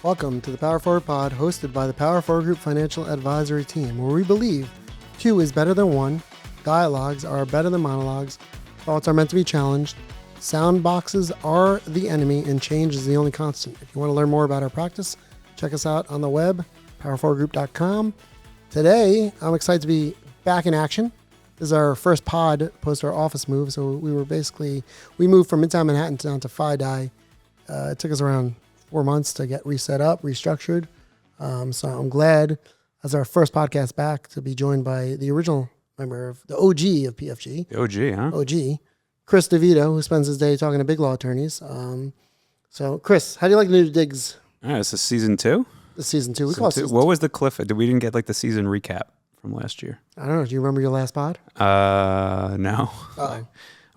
Welcome to the Power Forward Pod, hosted by the Power Forward Group Financial Advisory Team, where we believe 2 is better than 1, dialogues are better than monologues, thoughts are meant to be challenged, sound boxes are the enemy, and change is the only constant. If you want to learn more about our practice, check us out on the web, powerforwardgroup.com. Today, I'm excited to be back in action. This is our first pod post our office move, so we moved from Midtown Manhattan down to FiDi. It took us around 4 months to get reset up, restructured. So I'm glad, as our first podcast back, to be joined by the original member of the OG of PFG. The OG, huh? OG. Chris DeVito, who spends his day talking to big law attorneys. So, Chris, how do you like the new digs? This is season 2? This season 2. We call it season 2. What was the cliff? We didn't get like the season recap from last year. I don't know. Do you remember your last pod? No. Uh-oh.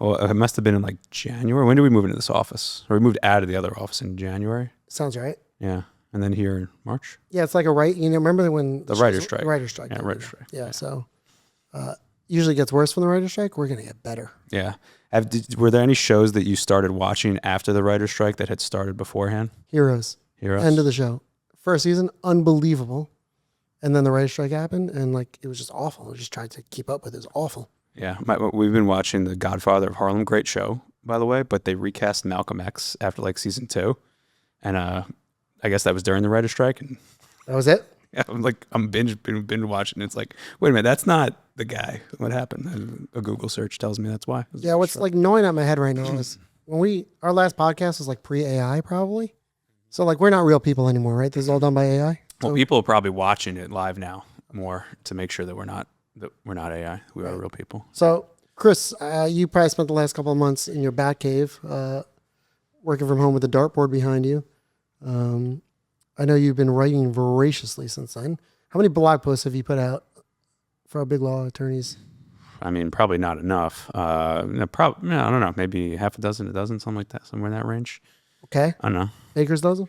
Well, it must have been in like January. When did we move into this office? Or we moved out of the other office in January? Sounds right. Yeah. And then here in March? Yeah, it's like remember when... The writer's strike. Writer's strike. Yeah, writer's strike. Yeah, so usually gets worse from the writer's strike. We're going to get better. Yeah. Were there any shows that you started watching after the writer's strike that had started beforehand? Heroes. End of the show. First season, unbelievable. And then the writer's strike happened, and it was just awful. I just tried to keep up with it. It was awful. Yeah. We've been watching The Godfather of Harlem. Great show, by the way, but they recast Malcolm X after season 2. And I guess that was during the writer's strike. And that was it? Yeah, I'm binge watching. It's like, wait a minute, that's not the guy. What happened? And a Google search tells me that's why. Yeah, what's gnawing at my head right now is when our last podcast was pre-AI probably. So we're not real people anymore, right? This is all done by AI. Well, people are probably watching it live now more to make sure that we're not AI. We are real people. So, Chris, you probably spent the last couple of months in your bat cave, working from home with a dartboard behind you. I know you've been writing voraciously since then. How many blog posts have you put out for our big law attorneys? I mean, probably not enough. I don't know, maybe half a dozen, something like that, somewhere in that range. Okay. I don't know. Baker's dozen?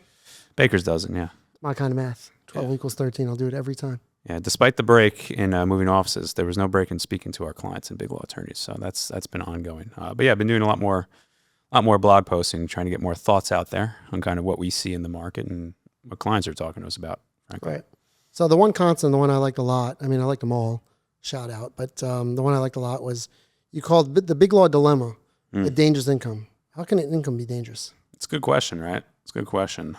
Baker's dozen, yeah. My kind of math. 12 equals 13. I'll do it every time. Yeah, despite the break in moving offices, there was no break in speaking to our clients and big law attorneys. So that's been ongoing. But yeah, I've been doing a lot more blog posting, trying to get more thoughts out there on kind of what we see in the market and what clients are talking to us about, frankly. Right. So the one constant, the one I liked a lot, I mean, I liked them all, shout out, but the one I liked a lot was you called the big law dilemma, a dangerous income. How can an income be dangerous? It's a good question, right? It's a good question.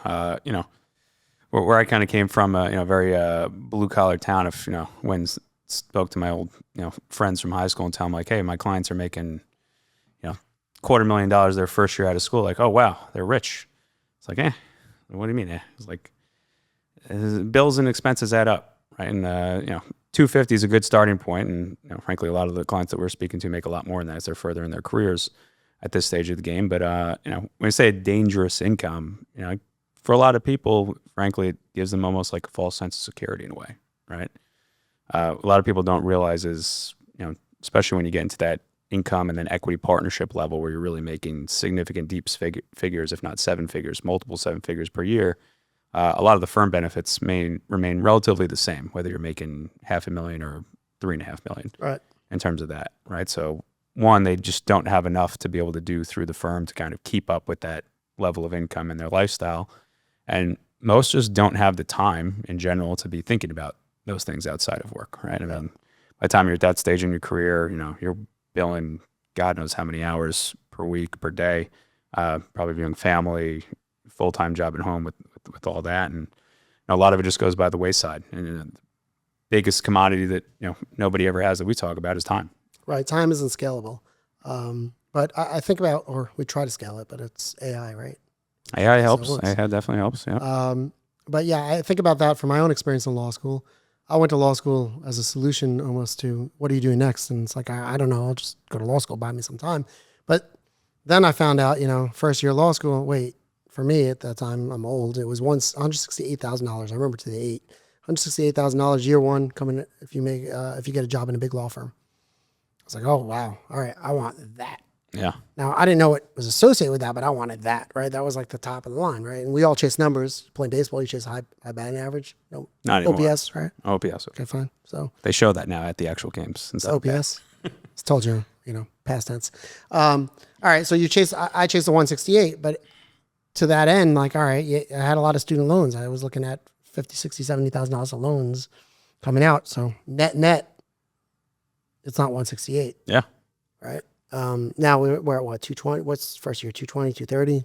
Where I kind of came from, very blue collar town. If when spoke to my old friends from high school and tell them hey, my clients are making $250,000 their first year out of school. Oh wow, they're rich. It's what do you mean? It's bills and expenses add up, right? And $250 is a good starting point. And frankly, a lot of the clients that we're speaking to make a lot more than that as they're further in their careers at this stage of the game. But when I say a dangerous income, for a lot of people, frankly, it gives them almost like a false sense of security in a way, right? A lot of people don't realize is, especially when you get into that income and then equity partnership level where you're really making significant deep figures, if not 7 figures, multiple 7 figures per year, a lot of the firm benefits may remain relatively the same, whether you're making $500,000 or $3.5 million, right? In terms of that, right? So one, they just don't have enough to be able to do through the firm to kind of keep up with that level of income in their lifestyle. And most just don't have the time in general to be thinking about those things outside of work, right? And then by the time you're at that stage in your career, you're billing God knows how many hours per week, per day, probably being family, full-time job at home with all that. And a lot of it just goes by the wayside. And the biggest commodity that nobody ever has that we talk about is time. Right. Time isn't scalable. But I think about, or we try to scale it, but it's AI, right? AI helps. AI definitely helps. Yeah. But yeah, I think about that from my own experience in law school. I went to law school as a solution almost to what are you doing next? And it's I don't know. I'll just go to law school, buy me some time. But then I found out, first year law school, wait, for me at that time, I'm old. It was $168,000. I remember to the date, $168,000 year one coming if you get a job in a big law firm. I was oh wow, all right, I want that. Yeah. Now, I didn't know it was associated with that, but I wanted that, right? That was the top of the line, right? And we all chase numbers. Playing baseball, you chase high batting average. No, not anymore. OPS, right? OPS. Okay, fine. So they show that now at the actual games. OPS. It's told you, past tense. All right, so I chased the 168, but to that end, like, all right, I had a lot of student loans. I was looking at $50,000, $60,000, $70,000 of loans coming out. So net, it's not 168. Yeah. Right. Now we're at what, 220? What's first year? 220, 230?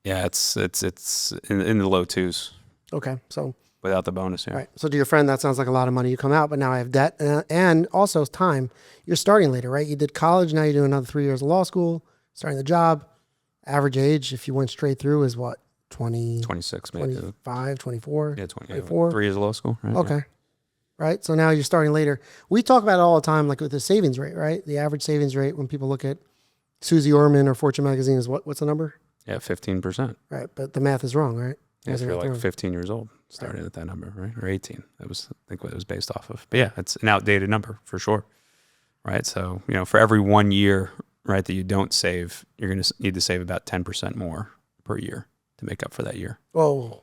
Yeah, it's in the low twos. Okay. So without the bonus, yeah. Right. So to your friend, that sounds like a lot of money. You come out, but now I have debt and also time. You're starting later, right? You did college. Now you do another 3 years of law school, starting the job. Average age, if you went straight through, is what? 26, maybe. 25, 24? Yeah, 24. 3 years of law school. Right? Okay. Yeah. Right. So now you're starting later. We talk about it all the time, like with the savings rate, right? The average savings rate when people look at Susie Orman or Fortune magazine is what's the number? Yeah, 15%. Right. But the math is wrong, right? Yeah, if you're like 15 years old, started at that number, right? Or 18. That was, I think, what it was based off of. But yeah, it's an outdated number for sure, right? So, for every 1 year, right, that you don't save, you're going to need to save about 10% more per year to make up for that year. Oh,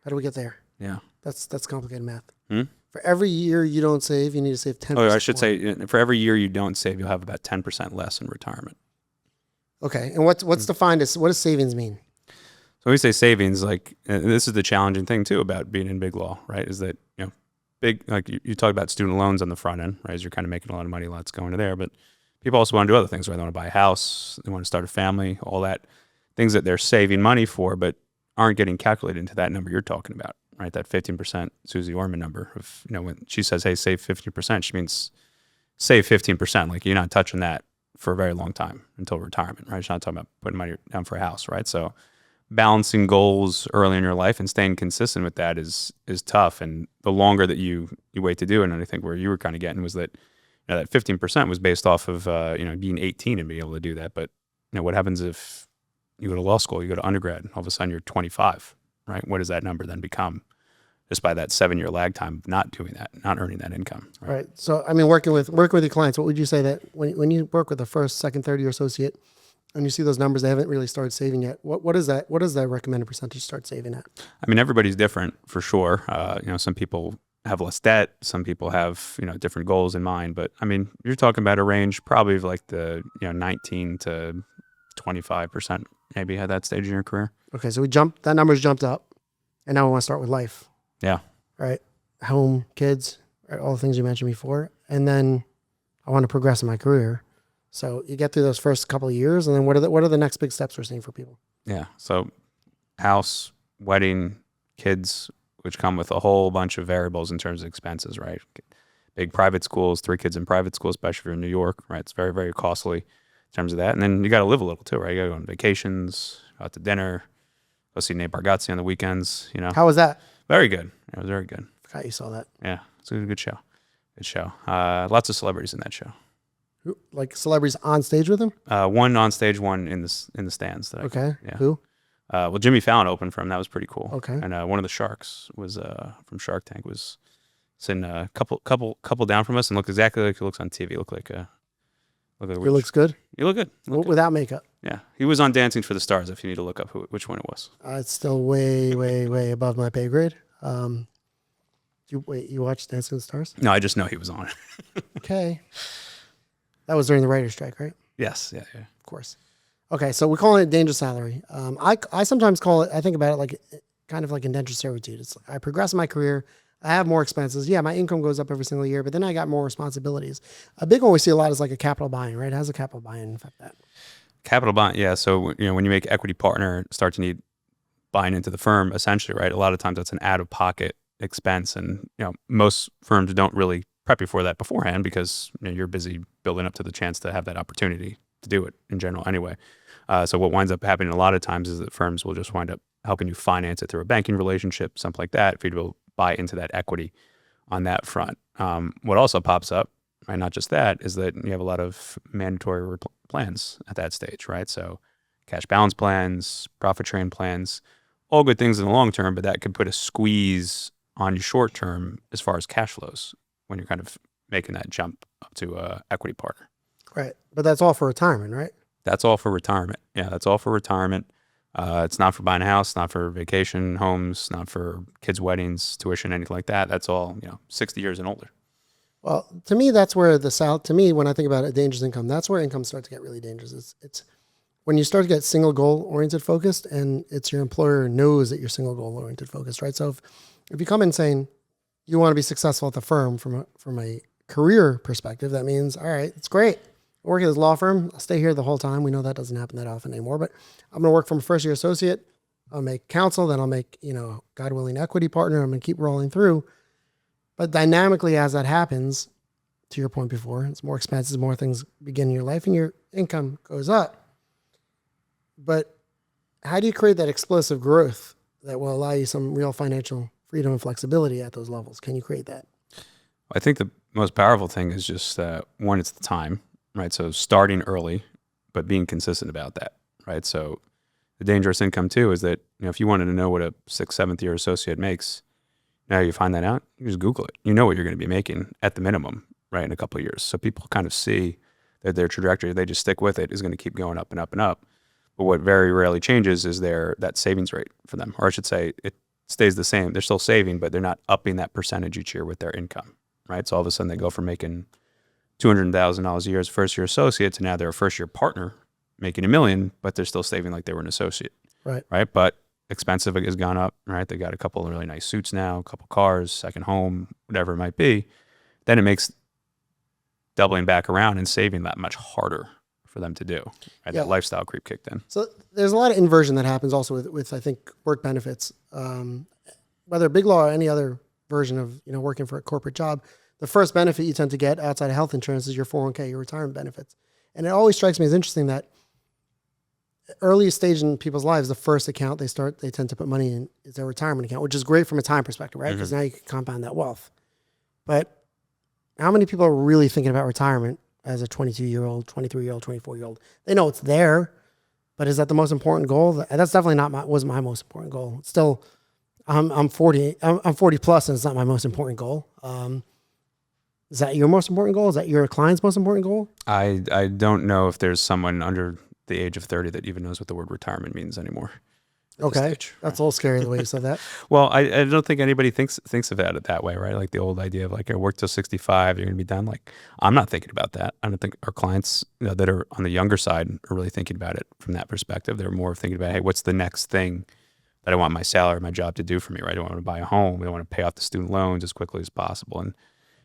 how do we get there? Yeah. That's complicated math. Hmm? For every year you don't save, you need to save 10%. Oh, I should say, for every year you don't save, you'll have about 10% less in retirement. Okay. And what's defined as, what does savings mean? So when we say savings, like, this is the challenging thing too about being in big law, right? Is that, big, like you talk about student loans on the front end, right? As you're kind of making a lot of money, lots going to there. But people also want to do other things, right? They want to buy a house, they want to start a family, all that, things that they're saving money for, but aren't getting calculated into that number you're talking about, right? That 15% Susie Orman number of, when she says, hey, save 50%, she means save 15%. Like, you're not touching that for a very long time until retirement, right? She's not talking about putting money down for a house, right? So balancing goals early in your life and staying consistent with that is tough. And the longer that you wait to do it, and I think where you were kind of getting was that, that 15% was based off of, being 18 and being able to do that. But, what happens if you go to law school, you go to undergrad, and all of a sudden you're 25, right? What does that number then become? Just by that 7-year lag time of not doing that, not earning that income. Right. So, I mean, working with your clients, what would you say that when you work with a first, second, third year associate and you see those numbers, they haven't really started saving yet. What is that? What is that recommended percentage start saving at? I mean, everybody's different for sure. Some people have less debt. Some people have, different goals in mind. But I mean, you're talking about a range probably of like the, 19 to 25% maybe at that stage in your career. Okay. So that number's jumped up and now we want to start with life. Yeah. Right. Home, kids, right? All the things you mentioned before. And then I want to progress in my career. So you get through those first couple of years, and then what are the next big steps we're seeing for people? Yeah. So house, wedding, kids, which come with a whole bunch of variables in terms of expenses, right? Big private schools, 3 kids in private school, especially if you're in New York, right? It's very, very costly in terms of that. And then you got to live a little too, right? You got to go on vacations, go out to dinner, go see Nate Bargatze on the weekends, How was that? Very good. It was very good. Forgot you saw that. Yeah. It's a good show. Good show. Lots of celebrities in that show. Who, like celebrities on stage with him? One on stage, one in the stands. Okay. Yeah. Who? Well, Jimmy Fallon opened for him. That was pretty cool. Okay. And one of the Sharks was from Shark Tank was sitting a couple down from us and looked exactly like he looks on TV. Looked like He looks good. He looked good. Without makeup. Yeah, he was on Dancing for the Stars. If you need to look up which one it was. It's still way, way, way above my pay grade. You watched Dancing with the Stars? No, I just know he was on it. Okay. That was during the writer's strike, right? Yes. Yeah. Of course. Okay, so we're calling it dangerous salary. I sometimes call it, I think about it like kind of like indentured servitude. It's I progress in my career. I have more expenses. Yeah, my income goes up every single year, but then I got more responsibilities. A big one we see a lot is like a capital buy-in, right? How's a capital buy-in affect that? Capital buy, yeah. So when you make equity partner, start to need buying into the firm, essentially, right? A lot of times that's an out-of-pocket expense, and most firms don't really prep you for that beforehand because you're busy building up to the chance to have that opportunity to do it in general anyway. So what winds up happening a lot of times is that firms will just wind up helping you finance it through a banking relationship, something like that, for you to buy into that equity on that front. What also pops up, right, not just that, is that you have a lot of mandatory plans at that stage, right? So cash balance plans, profit sharing plans, all good things in the long term, but that could put a squeeze on you short term as far as cash flows when you're kind of making that jump up to equity partner. Right. But that's all for retirement, right? That's all for retirement. Yeah, that's all for retirement. It's not for buying a house, not for vacation homes, not for kids' weddings, tuition, anything like that. That's all, 60 years and older. Well, to me, that's where when I think about a dangerous income, that's where income starts to get really dangerous. It's when you start to get single goal oriented focused, and it's your employer knows that you're single goal oriented focused, right? So if you come in saying you want to be successful at the firm from a career perspective, that means, all right, it's great. I work at this law firm. I'll stay here the whole time. We know that doesn't happen that often anymore, but I'm going to work from a first year associate. I'll make counsel, then I'll make, God willing, equity partner. I'm going to keep rolling through. But dynamically, as that happens, to your point before, it's more expenses, more things begin in your life, and your income goes up. But how do you create that explosive growth that will allow you some real financial freedom and flexibility at those levels? Can you create that? I think the most powerful thing is just one, it's the time, right? So starting early, but being consistent about that, right? So the dangerous income too is that, if you wanted to know what a 6th, 7th year associate makes, now you find that out, you just Google it. You know what you're going to be making at the minimum, right, in a couple of years. So people kind of see that their trajectory, they just stick with it, is going to keep going up and up and up. But what very rarely changes is that savings rate for them. Or I should say it stays the same. They're still saving, but they're not upping that percentage each year with their income, right? So all of a sudden they go from making $200,000 a year as first year associate to now they're a first year partner making $1 million, but they're still saving like they were an associate, Right. But expensive has gone up, right? They got a couple of really nice suits now, a couple cars, second home, whatever it might be. Then it makes doubling back around and saving that much harder for them to do. Right? Yeah. That lifestyle creep kicked in. So there's a lot of inversion that happens also with I think, work benefits. Whether big law or any other version of, working for a corporate job, the first benefit you tend to get outside of health insurance is your 401k, your retirement benefits. And it always strikes me as interesting that earliest stage in people's lives, the first account they tend to put money in is their retirement account, which is great from a time perspective, right? Because now you can compound that wealth. But how many people are really thinking about retirement as a 22-year-old, 23-year-old, 24-year-old? They know it's there, but is that the most important goal? That's definitely wasn't my most important goal. It's still, I'm 40 plus, and it's not my most important goal. Is that your most important goal? Is that your client's most important goal? I don't know if there's someone under the age of 30 that even knows what the word retirement means anymore. Okay, that's a little scary the way you said that. Well, I don't think anybody thinks of it that way, right? Like the old idea of like, I work till 65, you're going to be done. Like, I'm not thinking about that. I don't think our clients that are on the younger side are really thinking about it from that perspective. They're more thinking about, hey, what's the next thing that I want my salary, my job to do for me, right? I want to buy a home. I want to pay off the student loans as quickly as possible. And,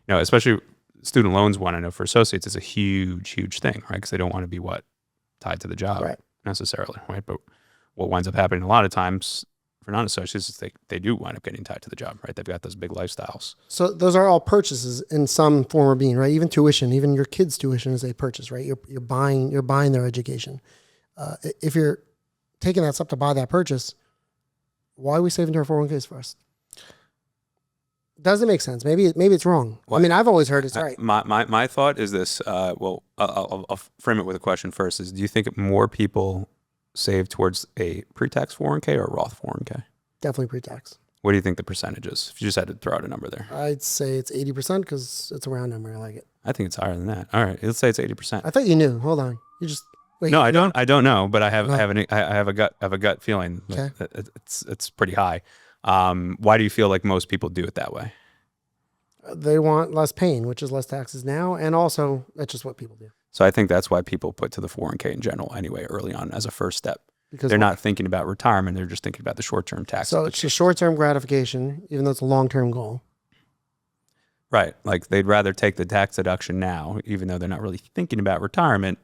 especially student loans one, I know for associates, it's a huge, huge thing, right? Because they don't want to be tied to the job necessarily, right? But what winds up happening a lot of times for non-associates is they do wind up getting tied to the job, right? They've got those big lifestyles. So those are all purchases in some form or being, right? Even tuition, even your kids' tuition is a purchase, right? You're buying their education. If you're taking that step to buy that purchase, why are we saving to our 401ks first? Doesn't make sense. Maybe it's wrong. Well, I mean, I've always heard it's right. My thought is this. I'll frame it with a question first. Is do you think more people save towards a pre-tax 401k or a Roth 401k? Definitely pre-tax. What do you think the percentage is? If you just had to throw out a number there. I'd say it's 80% because it's a round number. I like it. I think it's higher than that. All right, let's say it's 80%. I thought you knew. Hold on. You just wait. No, I don't. I don't know, but I have a gut feeling okay. that it's pretty high. Why do you feel like most people do it that way? They want less pain, which is less taxes now, and also that's just what people do. So I think that's why people put to the 401k in general anyway early on as a first step. Because they're not thinking about retirement, they're just thinking about the short-term tax. So it's a short-term gratification, even though it's a long-term goal. Right. Like they'd rather take the tax deduction now, even though they're not really thinking about retirement,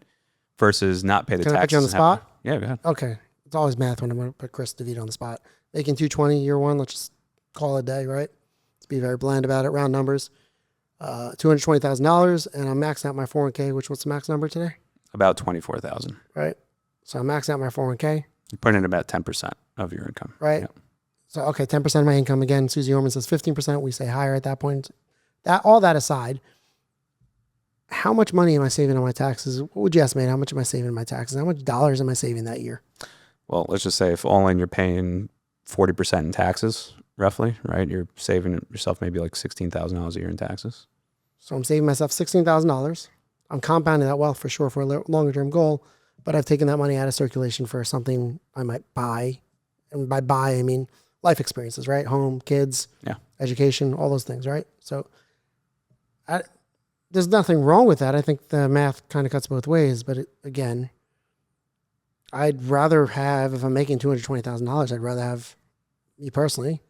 versus not pay the taxes. Can I put you on the spot? Yeah, go ahead. Okay. It's always math when I'm going to put Chris DeVito on the spot. Making $220 year one, let's just call it a day, right? Let's be very bland about it, round numbers. $220,000, and I'm maxing out my 401k, what's the max number today? About $24,000. Right. So I'm maxing out my 401k. You put in about 10% of your income. Right. Yep. So, okay, 10% of my income. Again, Susie Orman says 15%. We say higher at that point. All that aside, how much money am I saving on my taxes? What would you estimate? How much am I saving on my taxes? How much dollars am I saving that year? Well, let's just say if all in you're paying 40% in taxes, roughly, right? You're saving yourself maybe like $16,000 a year in taxes. So I'm saving myself $16,000. I'm compounding that wealth for sure for a longer term goal, but I've taken that money out of circulation for something I might buy. And by buy, I mean life experiences, right? Home, kids, education, all those things, right? So there's nothing wrong with that. I think the math kind of cuts both ways, but again, I'd rather have, if I'm making $220,000, I'd rather have, me personally,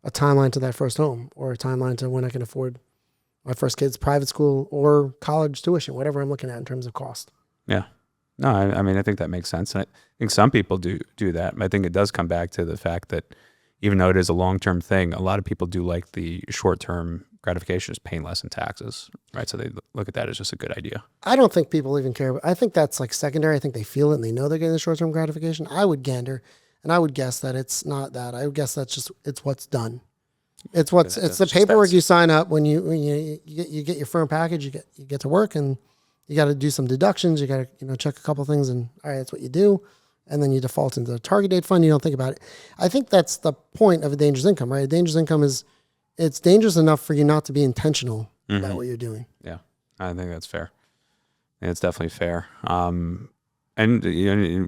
a timeline to that first home, or a timeline to when I can afford my first kid's private school or college tuition, whatever I'm looking at in terms of cost. Yeah. No, I mean, I think that makes sense. I think some people do that. I think it does come back to the fact that even though it is a long-term thing, a lot of people do like the short-term gratification, is paying less in taxes, right? So they look at that as just a good idea. I don't think people even care. I think that's like secondary. I think they feel it and they know they're getting the short-term gratification. I would gander, and I would guess that it's not that. I would guess it's what's done. It's the paperwork you sign up when you get your firm package. You get to work, and you got to do some deductions. You got to check a couple of things, and all right, that's what you do. And then you default into the target date fund. You don't think about it. I think that's the point of a dangerous income, right? A dangerous income it's dangerous enough for you not to be intentional about what you're doing. Yeah, I think that's fair. Yeah, it's definitely fair. And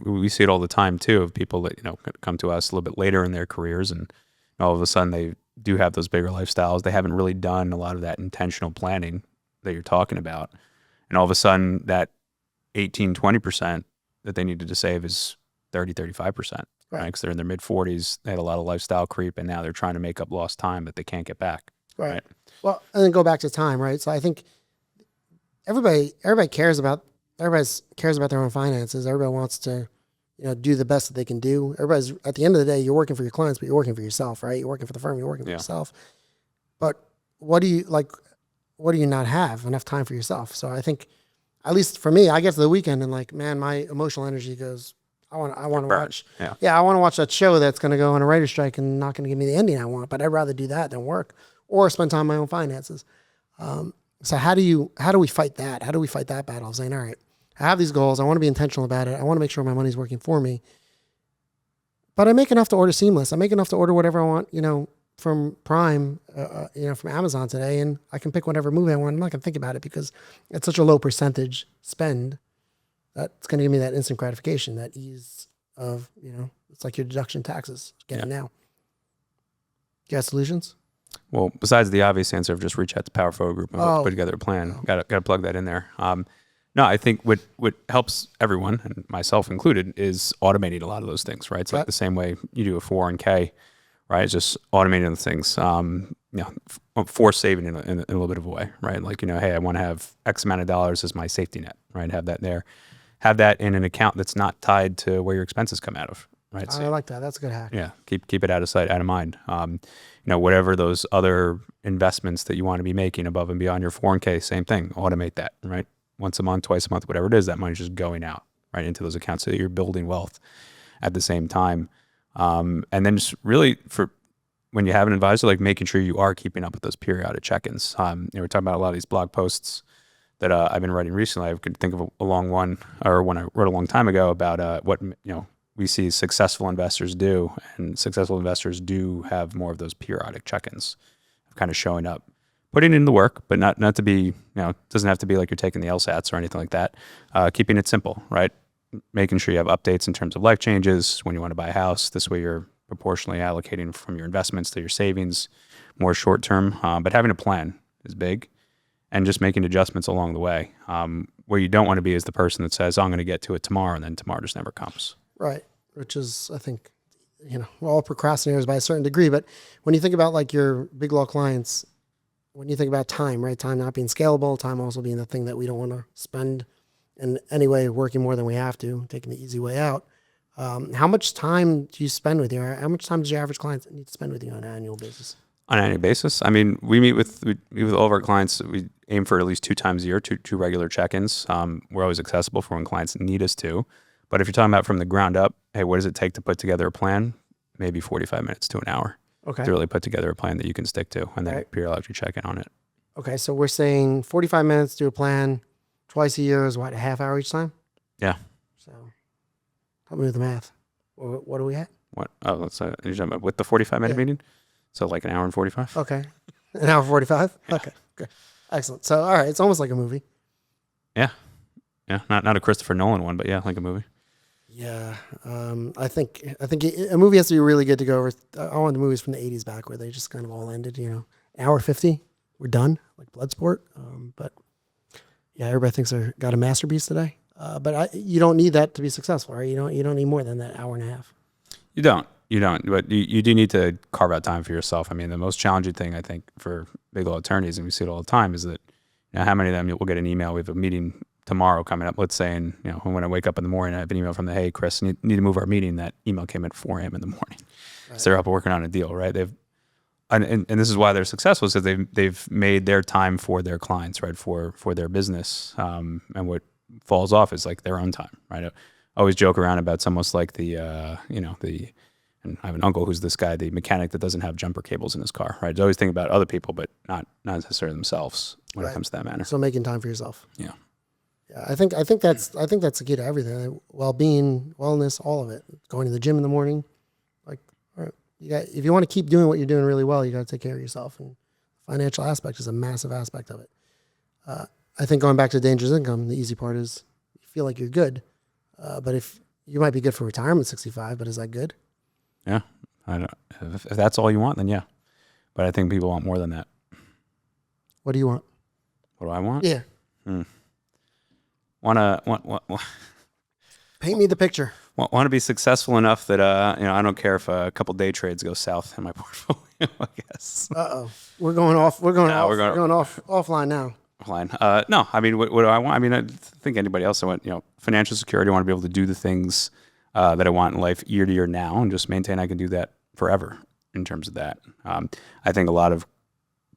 we see it all the time too, of people that come to us a little bit later in their careers, and all of a sudden they do have those bigger lifestyles. They haven't really done a lot of that intentional planning that you're talking about, and all of a sudden that 18-20% that they needed to save is 30-35%. Right, because they're in their mid 40s, they had a lot of lifestyle creep, and now they're trying to make up lost time that they can't get back. Right. Well, and then go back to time, right? So I think everybody cares about their own finances. Everybody wants to, do the best that they can do. Everybody's, at the end of the day, you're working for your clients, but you're working for yourself, right? You're working for the firm, you're working for yourself. But what do you not have? Enough time for yourself. So I think, at least for me, I get to the weekend and like, man, my emotional energy goes, I want to watch. I want to watch that show that's going to go on a writer's strike and not going to give me the ending I want. But I'd rather do that than work or spend time on my own finances. So how do we fight that? How do we fight that battle? Saying, all right, I have these goals. I want to be intentional about it. I want to make sure my money's working for me. But I make enough to order Seamless. I make enough to order whatever I want, from Prime, from Amazon today, and I can pick whatever movie I want. I'm not going to think about it because it's such a low percentage spend. That's going to give me that instant gratification, that ease of, it's like your deduction taxes. Get it now. You got solutions? Well, besides the obvious answer of just reach out to Power Forward Group and put together a plan, got to plug that in there. No, I think what helps everyone, and myself included, is automating a lot of those things, right? It's like the same way you do a 401k, right? It's just automating the things, force saving in a little bit of a way, right? Like, hey, I want to have X amount of dollars as my safety net, right? Have that there. Have that in an account that's not tied to where your expenses come out of, right? I like that. That's a good hack. Yeah, keep it out of sight, out of mind. Whatever those other investments that you want to be making above and beyond your 401k, same thing. Automate that, right? Once a month, twice a month, whatever it is, that money's just going out right into those accounts so that you're building wealth at the same time. And then just really, for when you have an advisor, like making sure you are keeping up with those periodic check-ins. We're talking about a lot of these blog posts that I've been writing recently. I could think of a long one, or one I wrote a long time ago about what we see successful investors do, and successful investors do have more of those periodic check-ins, kind of showing up, putting in the work, but not to be, it doesn't have to be like you're taking the LSATs or anything like that. Keeping it simple, right? Making sure you have updates in terms of life changes when you want to buy a house. This way you're proportionally allocating from your investments to your savings, more short-term, but having a plan is big. And just making adjustments along the way. Where you don't want to be is the person that says, I'm going to get to it tomorrow, and then tomorrow just never comes. Right. Which is, I think, we're all procrastinators by a certain degree. But when you think about like your big law clients, when you think about time, right? Time not being scalable, time also being the thing that we don't want to spend in any way, working more than we have to, taking the easy way out. How much time do you spend with how much time does your average client need to spend with you on an annual basis? On an annual basis, I mean, we meet with all of our clients. We aim for at least 2 times a year, two regular check-ins. We're always accessible for when clients need us to. But if you're talking about from the ground up, hey, what does it take to put together a plan? Maybe 45 minutes to an hour to really put together a plan that you can stick to, and then periodically check in on it. Okay, so we're saying 45 minutes to a plan, twice a year is what, a half hour each time? Yeah. So help me with the math. What are we at? What? Oh, let's you're talking about with the 45-minute meeting? So like an hour and 45? Okay. An hour 45? Yeah. Okay. Good. Excellent. So, all right. It's almost like a movie. Yeah. Yeah. Not a Christopher Nolan one, but yeah, like a movie. Yeah. I think a movie has to be really good to go over. I want the movies from the 80s back where they just kind of all ended, hour 50, we're done, like Bloodsport. But yeah, everybody thinks they got a masterpiece today. But you don't need that to be successful, right? You don't need more than that hour and a half. You don't. But you do need to carve out time for yourself. I mean, the most challenging thing I think for big law attorneys, and we see it all the time, is that how many of them will get an email? We have a meeting tomorrow coming up. Let's say, and when I wake up in the morning, I have an email from hey, Chris, you need to move our meeting. That email came at 4 a.m. in the morning. Right. So they're up working on a deal, right? And this is why they're successful, is because they've made their time for their clients, right? For their business, and what falls off is like their own time, right? I always joke around about it's almost like and I have an uncle who's this guy, the mechanic that doesn't have jumper cables in his car, right? He's always thinking about other people, but not necessarily themselves when it comes to that matter. So making time for yourself. Yeah. Yeah, I think that's the key to everything. Well-being, wellness, all of it. Going to the gym in the morning, like, all right, if you want to keep doing what you're doing really well, you got to take care of yourself. And the financial aspect is a massive aspect of it. I think going back to dangerous income, the easy part is you feel like you're good, but if you might be good for retirement at 65, but is that good? Yeah, I don't. If that's all you want, then yeah. But I think people want more than that. What do you want? What do I want? Yeah. Want paint me the picture. Want to be successful enough that I don't care if a couple day trades go south in my portfolio. I guess. We're going offline now. Offline. No, I mean, what do I want? I mean, I think anybody else. I want financial security. I want to be able to do the things that I want in life year to year now, and just maintain I can do that forever in terms of that. I think a lot of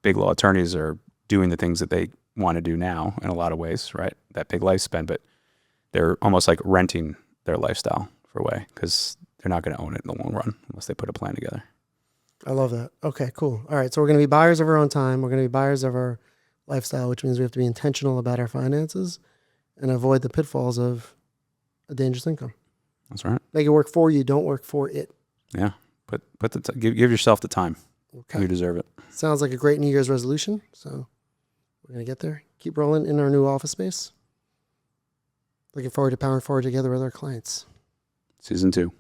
big law attorneys are doing the things that they want to do now in a lot of ways, right? That big lifespan, but they're almost like renting their lifestyle for a way, because they're not going to own it in the long run unless they put a plan together. I love that. Okay, cool. All right, so we're going to be buyers of our own time. We're going to be buyers of our lifestyle, which means we have to be intentional about our finances and avoid the pitfalls of a dangerous income. That's right. Make it work for you. Don't work for it. Yeah. Give yourself the time. Okay. You deserve it. Sounds like a great New Year's resolution. So we're going to get there. Keep rolling in our new office space. Looking forward to powering forward together with our clients. Season 2.